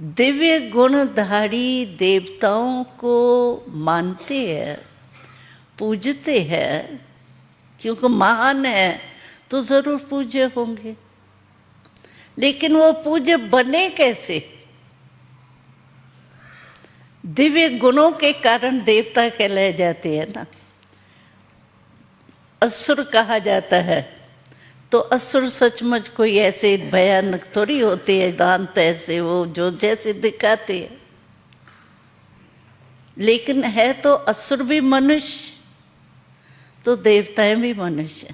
दिव्य गुणधारी देवताओं को मानते हैं, पूजते हैं, क्योंकि महान है तो जरूर पूज्य होंगे। लेकिन वो पूज्य बने कैसे? दिव्य गुणों के कारण देवता कहलाए जाते हैं ना। असुर कहा जाता है तो असुर सचमुच कोई ऐसे भयानक थोड़ी होते हैं, दांत ऐसे वो जो जैसे दिखाते हैं, लेकिन है तो असुर भी मनुष्य, तो देवताएं भी मनुष्य,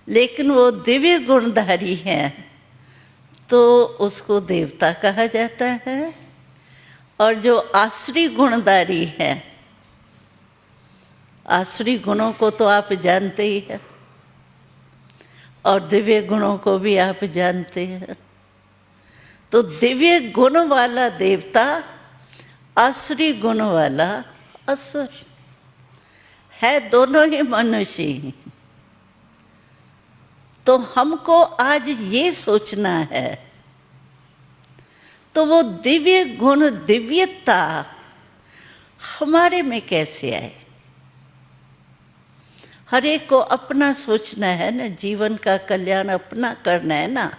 लेकिन वो दिव्य गुणधारी हैं तो उसको देवता कहा जाता है। और जो आसुरी गुणधारी है, आसुरी गुणों को तो आप जानते ही हैं और दिव्य गुणों को भी आप जानते हैं। तो दिव्य गुण वाला देवता, आसुरी गुण वाला असुर है, दोनों ही मनुष्य ही। तो हमको आज ये सोचना है, तो वो दिव्य गुण, दिव्यता हमारे में कैसे आए? हर एक को अपना सोचना है ना, जीवन का कल्याण अपना करना है ना।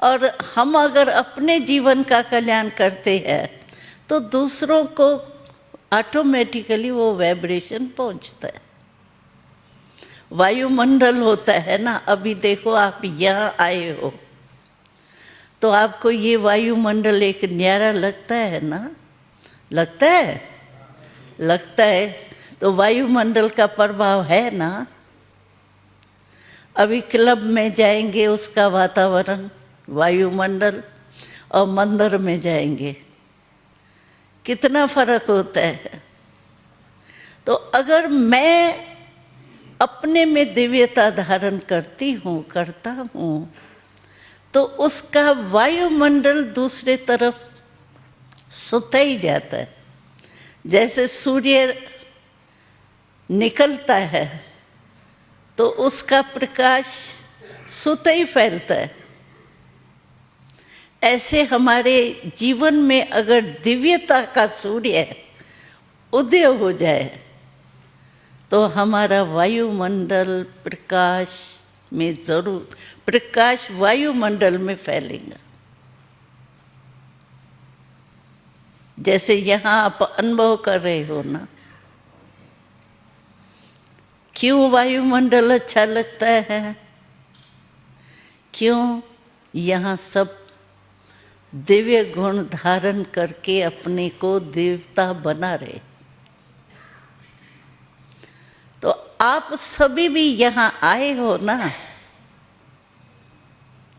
और हम अगर अपने जीवन का कल्याण करते हैं तो दूसरों को ऑटोमेटिकली वो वाइब्रेशन पहुंचता है। वायुमंडल होता है ना। अभी देखो आप यहाँ आए हो तो आपको ये वायुमंडल एक न्यारा लगता है ना? लगता है? लगता है। तो वायुमंडल का प्रभाव है ना। अभी क्लब में जाएंगे, उसका वातावरण, वायुमंडल, और मंदिर में जाएंगे, कितना फर्क होता है। तो अगर मैं अपने में दिव्यता धारण करती हूँ, करता हूँ, तो उसका वायुमंडल दूसरे तरफ सुता ही जाता है। जैसे सूर्य निकलता है तो उसका प्रकाश सुता ही फैलता है। ऐसे हमारे जीवन में अगर दिव्यता का सूर्य उदय हो जाए तो हमारा वायुमंडल प्रकाश में जरूर, प्रकाश वायुमंडल में फैलेगा। जैसे यहाँ आप अनुभव कर रहे हो ना, क्यों वायुमंडल अच्छा लगता है? क्यों? यहाँ सब दिव्य गुण धारण करके अपने को देवता बना रहे। तो आप सभी भी यहाँ आए हो ना,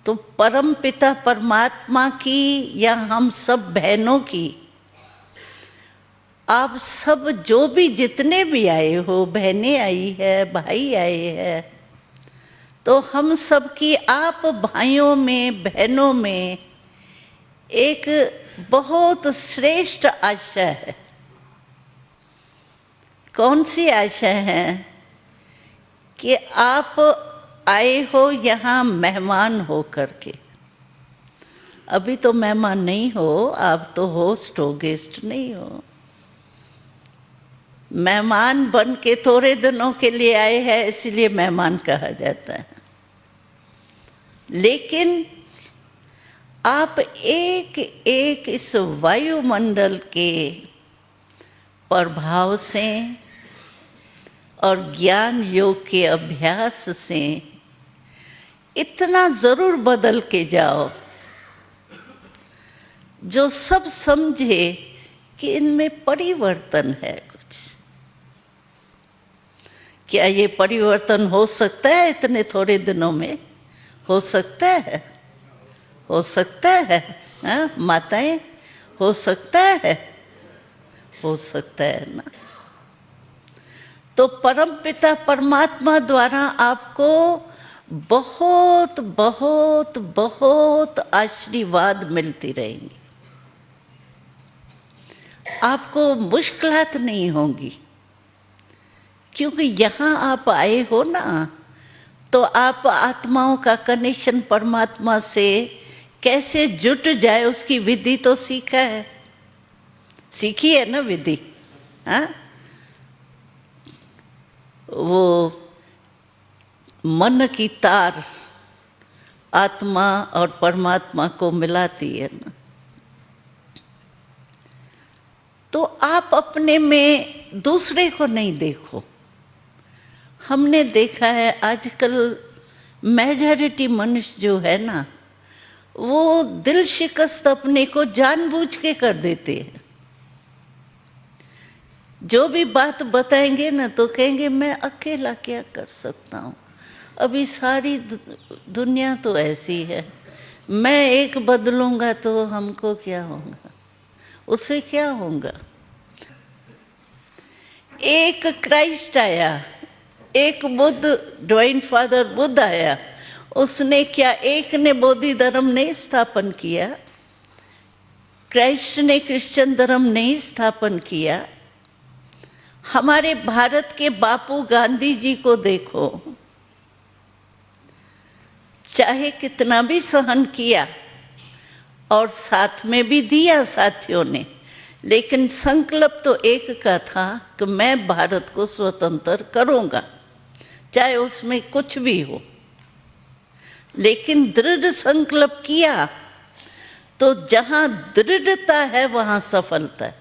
तो परम पिता परमात्मा की या हम सब बहनों की, आप सब जो भी जितने भी आए हो, बहनें आई है, भाई आए हैं, तो हम सब की आप भाइयों में, बहनों में एक बहुत श्रेष्ठ आशा है। कौन सी आशा है? कि आप आए हो यहाँ मेहमान हो करके। अभी तो मेहमान नहीं हो, आप तो होस्ट हो, गेस्ट नहीं हो। मेहमान बन के थोड़े दिनों के लिए आए हैं, इसलिए मेहमान कहा जाता है। लेकिन आप एक एक इस वायुमंडल के प्रभाव से और ज्ञान योग के अभ्यास से इतना जरूर बदल के जाओ जो सब समझे कि इनमें परिवर्तन है कुछ। क्या ये परिवर्तन हो सकता है इतने थोड़े दिनों में? हो सकता है? हो सकता है? हाँ माताएं, हो सकता है? हो सकता है ना। तो परम पिता परमात्मा द्वारा आपको बहुत बहुत बहुत आशीर्वाद मिलती रहेंगी। आपको मुश्किलात नहीं होंगी, क्योंकि यहाँ आप आए हो ना, तो आप आत्माओं का कनेक्शन परमात्मा से कैसे जुट जाए उसकी विधि तो सीखा है, सीखी है ना विधि। हाँ, वो मन की तार आत्मा और परमात्मा को मिलाती है ना। तो आप अपने में दूसरे को नहीं देखो। हमने देखा है आजकल मेजॉरिटी मनुष्य जो है ना, वो दिल शिकस्त अपने को जानबूझ के कर देते हैं। जो भी बात बताएंगे ना तो कहेंगे मैं अकेला क्या कर सकता हूँ, अभी सारी दुनिया तो ऐसी है, मैं एक बदलूंगा तो हमको क्या होगा, उससे क्या होगा। एक क्राइस्ट आया, एक बुद्ध, डिवाइन फादर बुद्ध आया, उसने क्या, एक ने बोधि धर्म नहीं स्थापन किया, क्राइस्ट ने क्रिश्चियन धर्म नहीं स्थापन किया। हमारे भारत के बापू गांधी जी को देखो, चाहे कितना भी सहन किया और साथ में भी दिया साथियों ने, लेकिन संकल्प तो एक का था कि मैं भारत को स्वतंत्र करूंगा, चाहे उसमें कुछ भी हो। लेकिन दृढ़ संकल्प किया तो जहां दृढ़ता है वहां सफलता है।